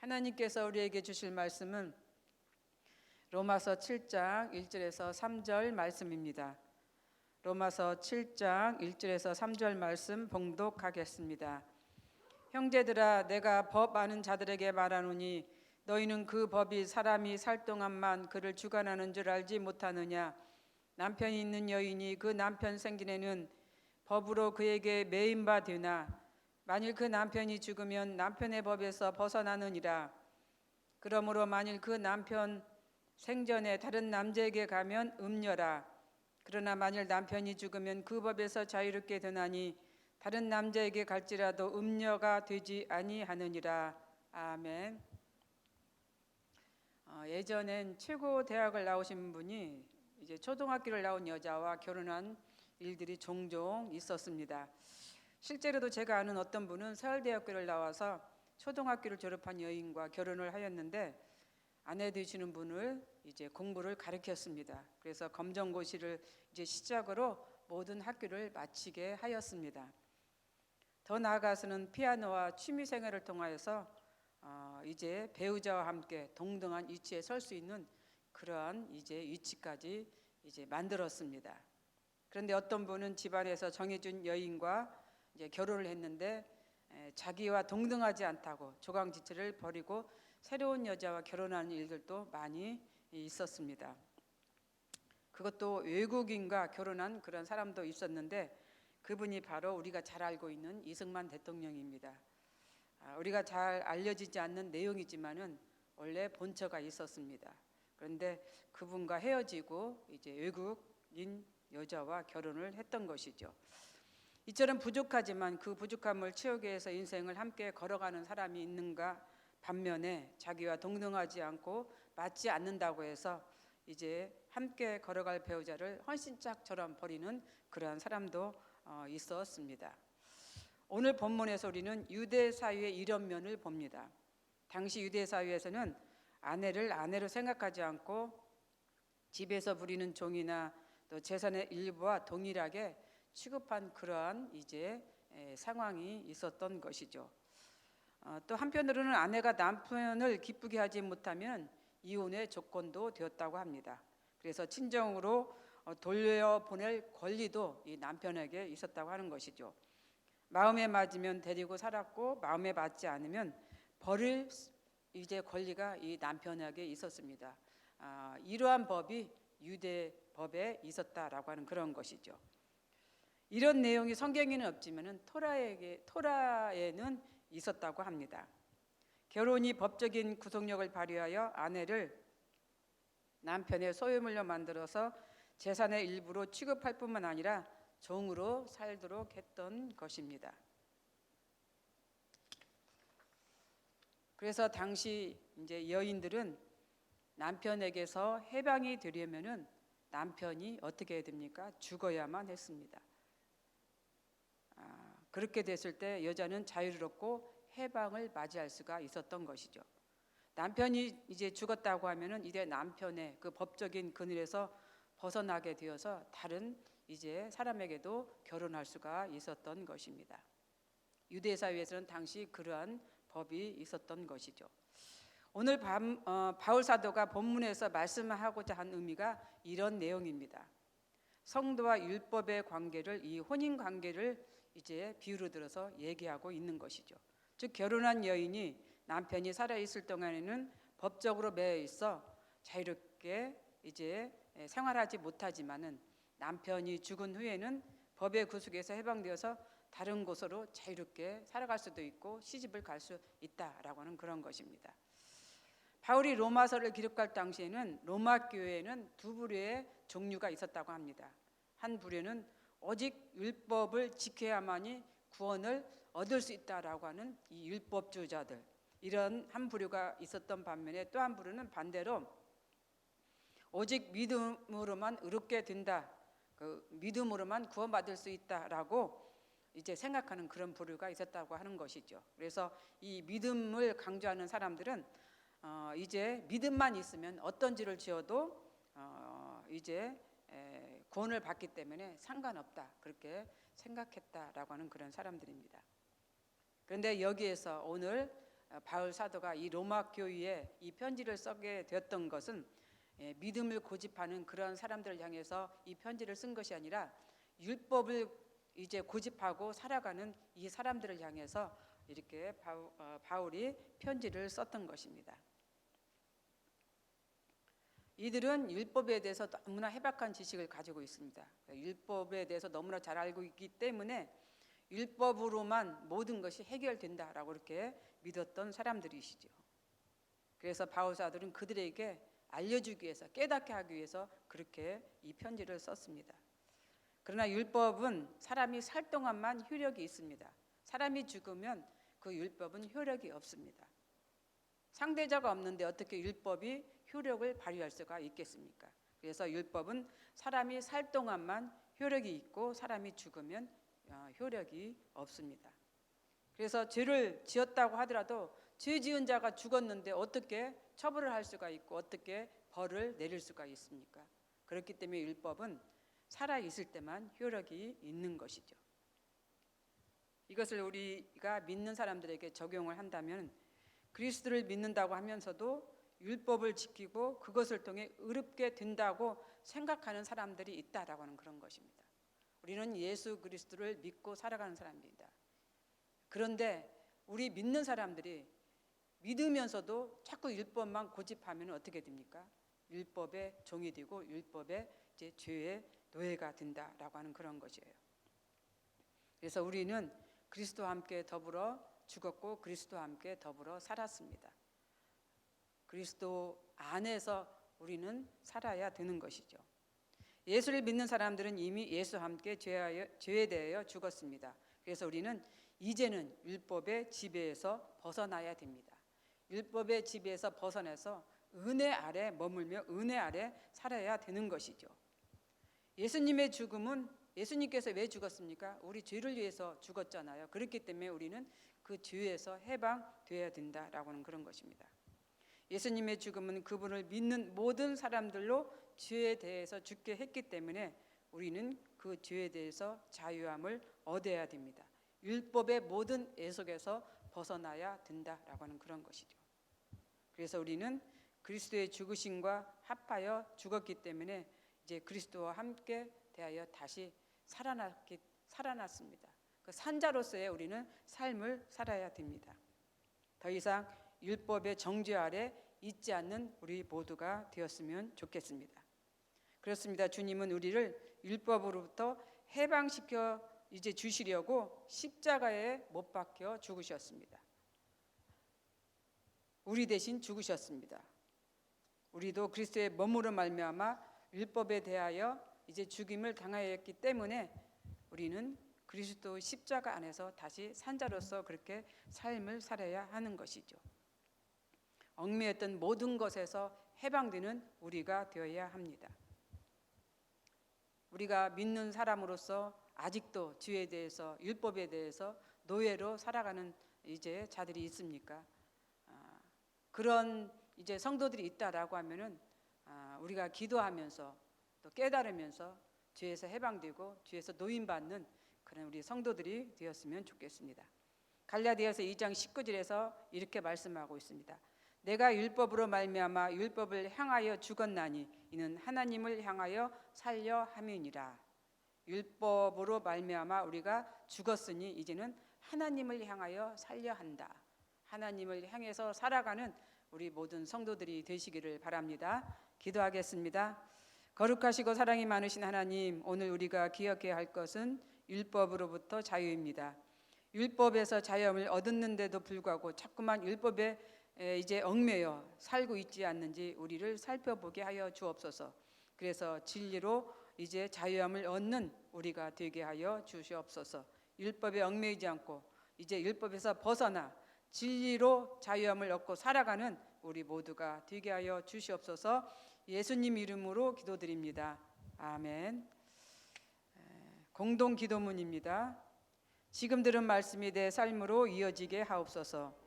하나님께서 우리에게 주실 말씀은 로마서 7장 1절에서 3절 말씀입니다. 로마서 7장 1절에서 3절 말씀 봉독하겠습니다. 형제들아, 내가 법 아는 자들에게 말하노니 너희는 그 법이 사람이 살 동안만 그를 주관하는 줄 알지 못하느냐. 남편이 있는 여인이 그 남편 생기내는 법으로 그에게 매인 바 되나 만일 그 남편이 죽으면 남편의 법에서 벗어나느니라. 그러므로 만일 그 남편 생전에 다른 남자에게 가면 음녀라. 그러나 만일 남편이 죽으면 그 법에서 자유롭게 되나니 다른 남자에게 갈지라도 음녀가 되지 아니하느니라. 아멘. 예전엔 최고 대학을 나오신 분이 이제 초등학교를 나온 여자와 결혼한 일들이 종종 있었습니다. 실제로도 제가 아는 어떤 분은 서울대학교를 나와서 초등학교를 졸업한 여인과 결혼을 하였는데 아내 되시는 분을 이제 공부를 가르쳤습니다. 그래서 검정고시를 이제 시작으로 모든 학교를 마치게 하였습니다. 더 나아가서는 피아노와 취미 생활을 통하여서 이제 배우자와 함께 동등한 위치에 설 수 있는 그러한 이제 위치까지 이제 만들었습니다. 그런데 어떤 분은 집안에서 정해준 여인과 이제 결혼을 했는데 자기와 동등하지 않다고 조강지처를 버리고 새로운 여자와 결혼하는 일들도 많이 있었습니다. 그것도 외국인과 결혼한 그런 사람도 있었는데 그분이 바로 우리가 잘 알고 있는 이승만 대통령입니다. 우리가 잘 알려지지 않는 내용이지만은 원래 본처가 있었습니다. 그런데 그분과 헤어지고 이제 외국인 여자와 결혼을 했던 것이죠. 이처럼 부족하지만 그 부족함을 채우기 위해서 인생을 함께 걸어가는 사람이 있는가 반면에 자기와 동등하지 않고 맞지 않는다고 해서 이제 함께 걸어갈 배우자를 헌신짝처럼 버리는 그러한 사람도 있었습니다. 오늘 본문에서 우리는 유대 사회의 이런 면을 봅니다. 당시 유대 사회에서는 아내를 아내로 생각하지 않고 집에서 부리는 종이나 또 재산의 일부와 동일하게 취급한 그러한 이제 상황이 있었던 것이죠. 또 한편으로는 아내가 남편을 기쁘게 하지 못하면 이혼의 조건도 되었다고 합니다. 그래서 친정으로 돌려보낼 권리도 이 남편에게 있었다고 하는 것이죠. 마음에 맞으면 데리고 살았고 마음에 맞지 않으면 버릴 이제 권리가 이 남편에게 있었습니다. 이러한 법이 유대 법에 있었다라고 하는 그런 것이죠. 이런 내용이 성경에는 없지만은 토라에는 있었다고 합니다. 결혼이 법적인 구속력을 발휘하여 아내를 남편의 소유물로 만들어서 재산의 일부로 취급할 뿐만 아니라 종으로 살도록 했던 것입니다. 그래서 당시 이제 여인들은 남편에게서 해방이 되려면은 남편이 어떻게 해야 됩니까? 죽어야만 했습니다. 그렇게 됐을 때 여자는 자유롭고 해방을 맞이할 수가 있었던 것이죠. 남편이 이제 죽었다고 하면은 이제 남편의 그 법적인 그늘에서 벗어나게 되어서 다른 이제 사람에게도 결혼할 수가 있었던 것입니다. 유대 사회에서는 당시 그러한 법이 있었던 것이죠. 오늘 바울 사도가 본문에서 말씀하고자 한 의미가 이런 내용입니다. 성도와 율법의 관계를, 이 혼인 관계를 이제 비유로 들어서 얘기하고 있는 것이죠. 즉 결혼한 여인이 남편이 살아있을 동안에는 법적으로 매여 있어 자유롭게 이제 생활하지 못하지만은 남편이 죽은 후에는 법의 구속에서 해방되어서 다른 곳으로 자유롭게 살아갈 수도 있고 시집을 갈 수 있다라고 하는 그런 것입니다. 바울이 로마서를 기록할 당시에는 로마 교회에는 두 부류의 종류가 있었다고 합니다. 한 부류는 오직 율법을 지켜야만이 구원을 얻을 수 있다라고 하는 이 율법주의자들, 이런 한 부류가 있었던 반면에 또 한 부류는 반대로 오직 믿음으로만 의롭게 된다, 그 믿음으로만 구원받을 수 있다라고 이제 생각하는 그런 부류가 있었다고 하는 것이죠. 그래서 이 믿음을 강조하는 사람들은 이제 믿음만 있으면 어떤 죄를 지어도 이제 구원을 받기 때문에 상관없다, 그렇게 생각했다라고 하는 그런 사람들입니다. 그런데 여기에서 오늘 바울 사도가 이 로마 교회에 이 편지를 쓰게 되었던 것은 믿음을 고집하는 그런 사람들을 향해서 이 편지를 쓴 것이 아니라 율법을 이제 고집하고 살아가는 이 사람들을 향해서 이렇게 바울이 편지를 썼던 것입니다. 이들은 율법에 대해서 너무나 해박한 지식을 가지고 있습니다. 율법에 대해서 너무나 잘 알고 있기 때문에 율법으로만 모든 것이 해결된다라고 이렇게 믿었던 사람들이시죠. 그래서 바울 사도는 그들에게 알려주기 위해서, 깨닫게 하기 위해서 그렇게 이 편지를 썼습니다. 그러나 율법은 사람이 살 동안만 효력이 있습니다. 사람이 죽으면 그 율법은 효력이 없습니다. 상대자가 없는데 어떻게 율법이 효력을 발휘할 수가 있겠습니까? 그래서 율법은 사람이 살 동안만 효력이 있고 사람이 죽으면 효력이 없습니다. 그래서 죄를 지었다고 하더라도 죄 지은 자가 죽었는데 어떻게 처벌을 할 수가 있고 어떻게 벌을 내릴 수가 있습니까? 그렇기 때문에 율법은 살아있을 때만 효력이 있는 것이죠. 이것을 우리가 믿는 사람들에게 적용을 한다면 그리스도를 믿는다고 하면서도 율법을 지키고 그것을 통해 의롭게 된다고 생각하는 사람들이 있다라고 하는 그런 것입니다. 우리는 예수 그리스도를 믿고 살아가는 사람입니다. 그런데 우리 믿는 사람들이 믿으면서도 자꾸 율법만 고집하면 어떻게 됩니까? 율법의 종이 되고 율법의 이제 죄의 노예가 된다라고 하는 그런 것이에요. 그래서 우리는 그리스도와 함께 더불어 죽었고 그리스도와 함께 더불어 살았습니다. 그리스도 안에서 우리는 살아야 되는 것이죠. 예수를 믿는 사람들은 이미 예수와 함께 죄에 대하여 죽었습니다. 그래서 우리는 이제는 율법의 지배에서 벗어나야 됩니다. 율법의 지배에서 벗어나서 은혜 아래 머물며 은혜 아래 살아야 되는 것이죠. 예수님의 죽음은 예수님께서 왜 죽었습니까? 우리 죄를 위해서 죽었잖아요. 그렇기 때문에 우리는 그 죄에서 해방되어야 된다라고 하는 그런 것입니다. 예수님의 죽음은 그분을 믿는 모든 사람들로 죄에 대해서 죽게 했기 때문에 우리는 그 죄에 대해서 자유함을 얻어야 됩니다. 율법의 모든 애속에서 벗어나야 된다라고 하는 그런 것이죠. 그래서 우리는 그리스도의 죽으심과 합하여 죽었기 때문에 이제 그리스도와 함께 대하여 다시 살아났습니다. 그 산자로서의 우리는 삶을 살아야 됩니다. 더 이상 율법의 정죄 아래 있지 않는 우리 모두가 되었으면 좋겠습니다. 그렇습니다. 주님은 우리를 율법으로부터 해방시켜 이제 주시려고 십자가에 못 박혀 죽으셨습니다. 우리 대신 죽으셨습니다. 우리도 그리스도의 몸으로 말미암아 율법에 대하여 이제 죽임을 당하였기 때문에 우리는 그리스도 십자가 안에서 다시 산자로서 그렇게 삶을 살아야 하는 것이죠. 얽매였던 모든 것에서 해방되는 우리가 되어야 합니다. 우리가 믿는 사람으로서 아직도 죄에 대해서 율법에 대해서 노예로 살아가는 이제 자들이 있습니까? 그런 이제 성도들이 있다라고 하면은 우리가 기도하면서 또 깨달으면서 죄에서 해방되고 죄에서 노임받는 그런 우리 성도들이 되었으면 좋겠습니다. 갈라디아서 2장 19절에서 이렇게 말씀하고 있습니다. 내가 율법으로 말미암아 율법을 향하여 죽었나니 이는 하나님을 향하여 살려 함이니라. 율법으로 말미암아 우리가 죽었으니 이제는 하나님을 향하여 살려 한다. 하나님을 향해서 살아가는 우리 모든 성도들이 되시기를 바랍니다. 기도하겠습니다. 거룩하시고 사랑이 많으신 하나님, 오늘 우리가 기억해야 할 것은 율법으로부터 자유입니다. 율법에서 자유함을 얻었는데도 불구하고 자꾸만 율법에 이제 얽매여 살고 있지 않는지 우리를 살펴보게 하여 주옵소서. 그래서 진리로 이제 자유함을 얻는 우리가 되게 하여 주시옵소서. 율법에 얽매이지 않고 이제 율법에서 벗어나 진리로 자유함을 얻고 살아가는 우리 모두가 되게 하여 주시옵소서. 예수님 이름으로 기도드립니다. 아멘. 공동 기도문입니다. 지금 들은 말씀이 내 삶으로 이어지게 하옵소서.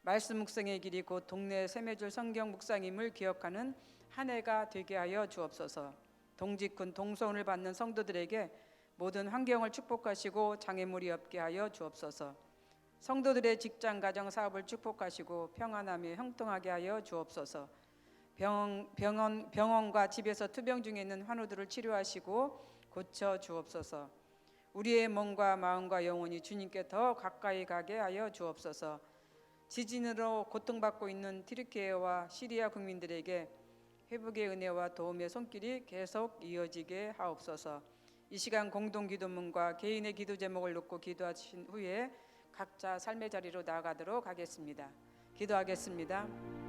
말씀 묵상의 길이 곧 동네 샘매줄 성경 묵상임을 기억하는 한 해가 되게 하여 주옵소서. 동직군 동서운을 받는 성도들에게 모든 환경을 축복하시고 장애물이 없게 하여 주옵소서. 성도들의 직장, 가정, 사업을 축복하시고 평안하며 형통하게 하여 주옵소서. 병원과 집에서 투병 중에 있는 환우들을 치료하시고 고쳐 주옵소서. 우리의 몸과 마음과 영혼이 주님께 더 가까이 가게 하여 주옵소서. 지진으로 고통받고 있는 튀르키예와 시리아 국민들에게 회복의 은혜와 도움의 손길이 계속 이어지게 하옵소서. 이 시간 공동 기도문과 개인의 기도 제목을 놓고 기도하신 후에 각자 삶의 자리로 나아가도록 하겠습니다. 기도하겠습니다.